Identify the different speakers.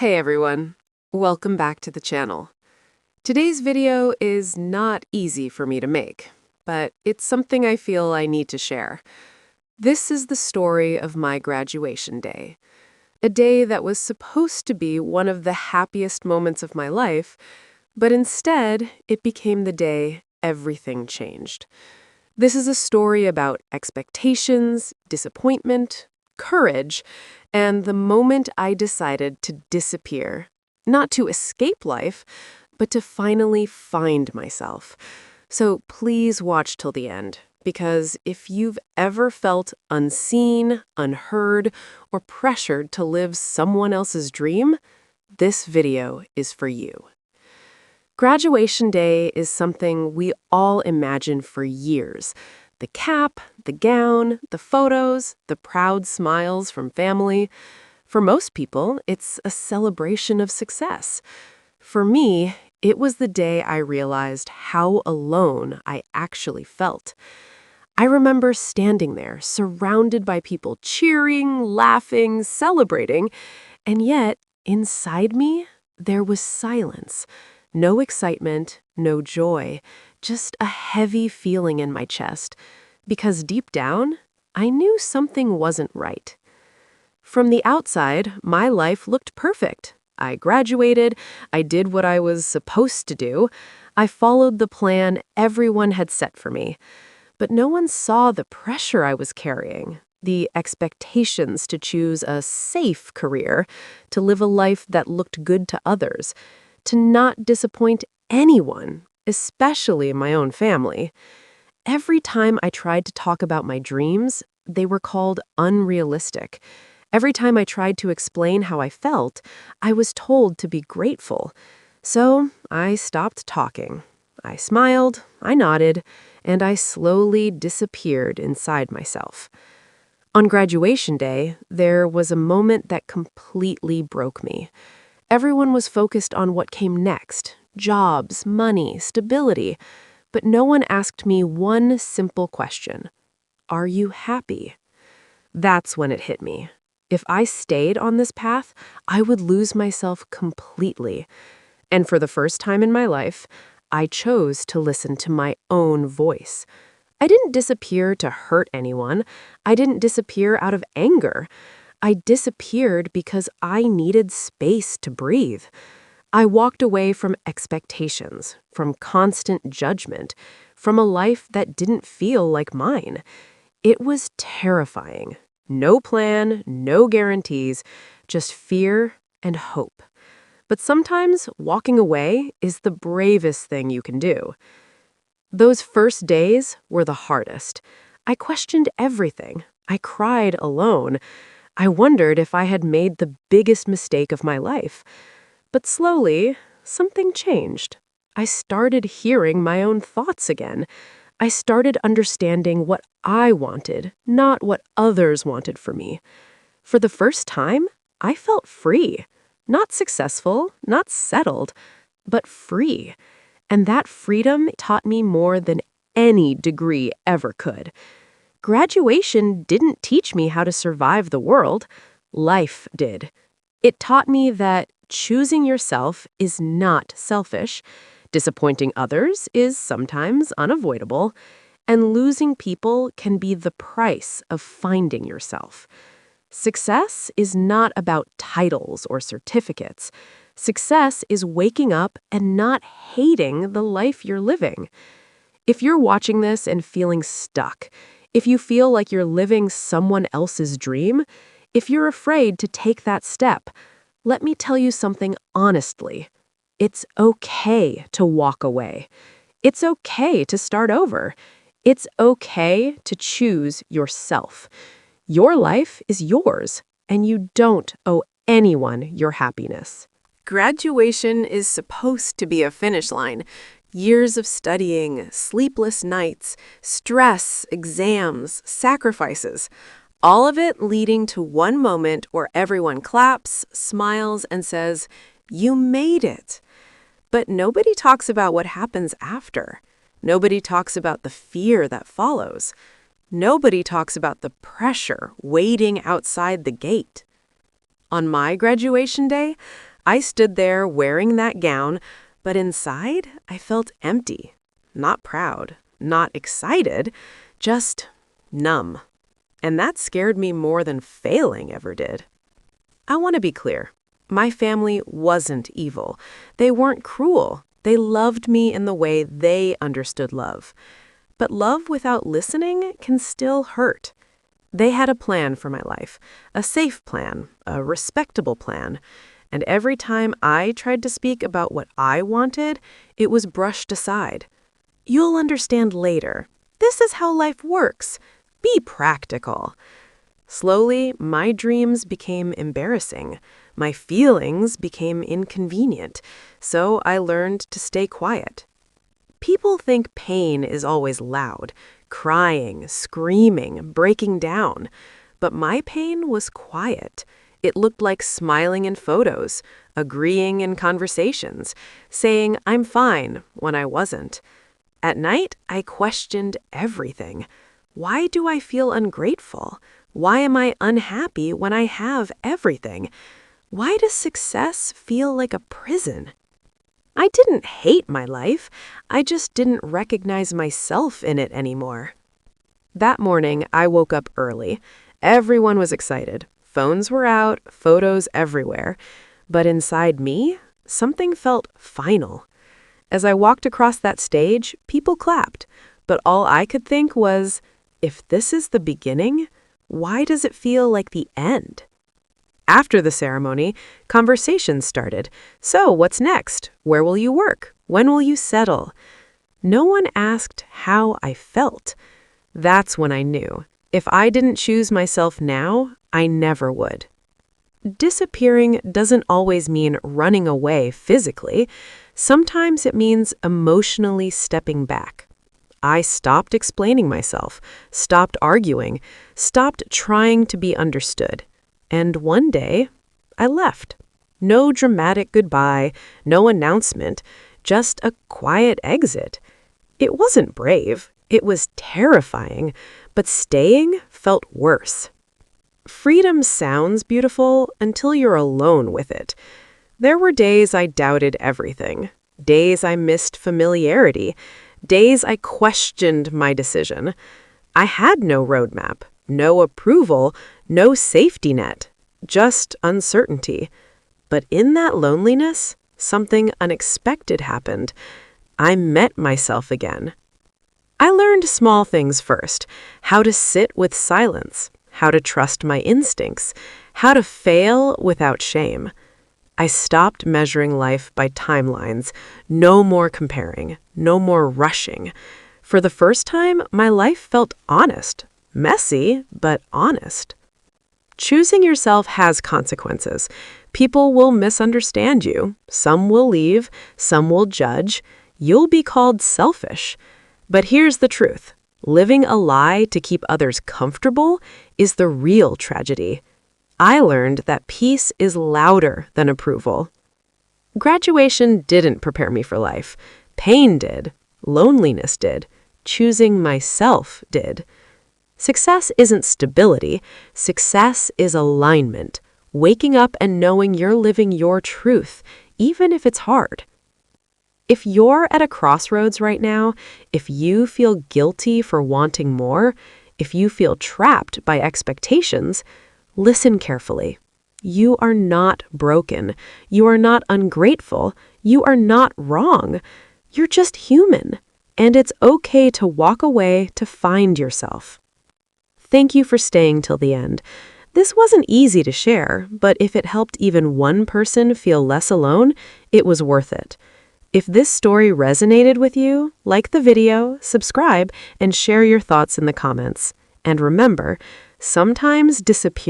Speaker 1: Hey everyone, welcome back to the channel. Today's video is not easy for me to make, but it's something I feel I need to share. This is the story of my graduation day, a day that was supposed to be one of the happiest moments of my life, but instead it became the day everything changed. This is a story about expectations, disappointment, courage, and the moment I decided to disappear. Not to escape life, but to finally find myself. So please watch till the end, because if you've ever felt unseen, unheard, or pressured to live someone else's dream, this video is for you. Graduation day is something we all imagine for years. The cap, the gown, the photos, the proud smiles from family. For most people, it's a celebration of success. For me, it was the day I realized how alone I actually felt. I remember standing there, surrounded by people cheering, laughing, celebrating, and yet, inside me, there was silence. No excitement, no joy, just a heavy feeling in my chest, because deep down, I knew something wasn't right. From the outside, my life looked perfect. I graduated, I did what I was supposed to do, I followed the plan everyone had set for me. But no one saw the pressure I was carrying, the expectations to choose a safe career, to live a life that looked good to others, to not disappoint anyone, especially my own family. Every time I tried to talk about my dreams, they were called unrealistic. Every time I tried to explain how I felt, I was told to be grateful. So I stopped talking. I smiled, I nodded, and I slowly disappeared inside myself. On graduation day, there was a moment that completely broke me. Everyone was focused on what came next, jobs, money, stability, but no one asked me one simple question. Are you happy? That's when it hit me. If I stayed on this path, I would lose myself completely. And for the first time in my life, I chose to listen to my own voice. I didn't disappear to hurt anyone. I didn't disappear out of anger. I disappeared because I needed space to breathe. I walked away from expectations, from constant judgment, from a life that didn't feel like mine. It was terrifying. No plan, no guarantees, just fear and hope. But sometimes walking away is the bravest thing you can do. Those first days were the hardest. I questioned everything. I cried alone. I wondered if I had made the biggest mistake of my life. But slowly, something changed. I started hearing my own thoughts again. I started understanding what I wanted, not what others wanted for me. For the first time, I felt free. Not successful, not settled, but free. And that freedom taught me more than any degree ever could. Graduation didn't teach me how to survive the world. Life did. It taught me that choosing yourself is not selfish, disappointing others is sometimes unavoidable, and losing people can be the price of finding yourself. Success is not about titles or certificates. Success is waking up and not hating the life you're living. If you're watching this and feeling stuck, if you feel like you're living someone else's dream, if you're afraid to take that step, let me tell you something honestly. It's okay to walk away. It's okay to start over. It's okay to choose yourself. Your life is yours, and you don't owe anyone your happiness. Graduation is supposed to be a finish line. Years of studying, sleepless nights, stress, exams, sacrifices. All of it leading to one moment where everyone claps, smiles, and says, "You made it." But nobody talks about what happens after. Nobody talks about the fear that follows. Nobody talks about the pressure waiting outside the gate. On my graduation day, I stood there wearing that gown, but inside I felt empty. Not proud, not excited, just numb. And that scared me more than failing ever did. I want to be clear. My family wasn't evil. They weren't cruel. They loved me in the way they understood love. But love without listening can still hurt. They had a plan for my life, a safe plan, a respectable plan. And every time I tried to speak about what I wanted, it was brushed aside. You'll understand later. This is how life works. Be practical. Slowly, my dreams became embarrassing. My feelings became inconvenient. So I learned to stay quiet. People think pain is always loud, crying, screaming, breaking down. But my pain was quiet. It looked like smiling in photos, agreeing in conversations, saying I'm fine when I wasn't. At night, I questioned everything. Why do I feel ungrateful? Why am I unhappy when I have everything? Why does success feel like a prison? I didn't hate my life. I just didn't recognize myself in it anymore. That morning, I woke up early. Everyone was excited. Phones were out, photos everywhere. But inside me, something felt final. As I walked across that stage, people clapped. But all I could think was, if this is the beginning, why does it feel like the end? After the ceremony, conversations started. So, what's next? Where will you work? When will you settle? No one asked how I felt. That's when I knew. If I didn't choose myself now, I never would. Disappearing doesn't always mean running away physically. Sometimes it means emotionally stepping back. I stopped explaining myself, stopped arguing, stopped trying to be understood. And one day, I left. No dramatic goodbye, no announcement, just a quiet exit. It wasn't brave, it was terrifying, but staying felt worse. Freedom sounds beautiful until you're alone with it. There were days I doubted everything, days I missed familiarity, days I questioned my decision. I had no roadmap, no approval, no safety net, just uncertainty. But in that loneliness, something unexpected happened. I met myself again. I learned small things first, how to sit with silence, how to trust my instincts, how to fail without shame. I stopped measuring life by timelines, no more comparing, no more rushing. For the first time, my life felt honest, messy, but honest. Choosing yourself has consequences. People will misunderstand you. Some will leave. Some will judge. You'll be called selfish. But here's the truth. Living a lie to keep others comfortable is the real tragedy. I learned that peace is louder than approval. Graduation didn't prepare me for life. Pain did. Loneliness did. Choosing myself did. Success isn't stability. Success is alignment. Waking up and knowing you're living your truth, even if it's hard. If you're at a crossroads right now, if you feel guilty for wanting more, if you feel trapped by expectations, listen carefully. You are not broken. You are not ungrateful. You are not wrong. You're just human. And it's okay to walk away to find yourself. Thank you for staying till the end. This wasn't easy to share, but if it helped even one person feel less alone, it was worth it. If this story resonated with you, like the video, subscribe, and share your thoughts in the comments. And remember, sometimes disappearing